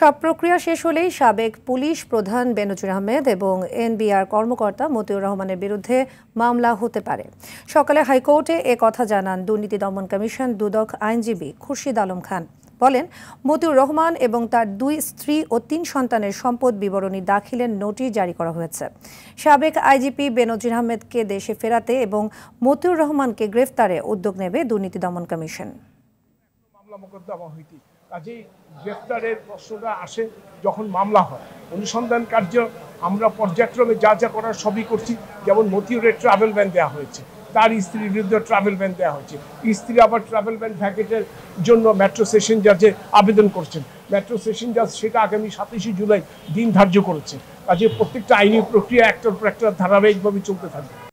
সব প্রক্রিয়া শেষ হলেই সাবেক পুলিশ প্রধান বেনজির আহমেদ এবং এনবিআর কর্মকর্তা মতিউর রহমানের বিরুদ্ধে মামলা হতে পারে। সকালে হাইকোর্টে কথা জানান দুর্নীতি দমন কমিশন দুদক আইনজীবী খুরশিদ আলম খান। বলেন, মতিউর রহমান এবং তার 2 স্ত্রী ও 3 সন্তানের সম্পদ বিবরণী দাখিলের নোটিশ জারি করা হয়েছে। সাবেক আইজিপি বেনজির আহমেদকে দেশে ফেরাতে এবং মতিউর রহমানকে গ্রেফতারে উদ্যোগ নেবে দুর্নীতি দমন কমিশন। কাজেই গ্রেফতারের প্রশ্নটা আসে যখন মামলা হয়। অনুসন্ধান কার্য আমরা পর্যায়ক্রমে যা যা করার সবই করছি। যেমন মতিউরের ট্রাভেল ব্যান দেওয়া হয়েছে, তার স্ত্রীর বিরুদ্ধে ট্রাভেল ব্যান দেওয়া হয়েছে। স্ত্রী আবার ট্রাভেল ব্যান ভ্যাকেটের জন্য মেট্রো সেশন জাজে আবেদন করছেন। মেট্রো সেশন জাজ সেটা আগামী 27 জুলাই দিন ধার্য করেছে। কাজে প্রত্যেকটা আইনি প্রক্রিয়া একটার পর একটা ধারাবাহিকভাবে চলতে থাকবে।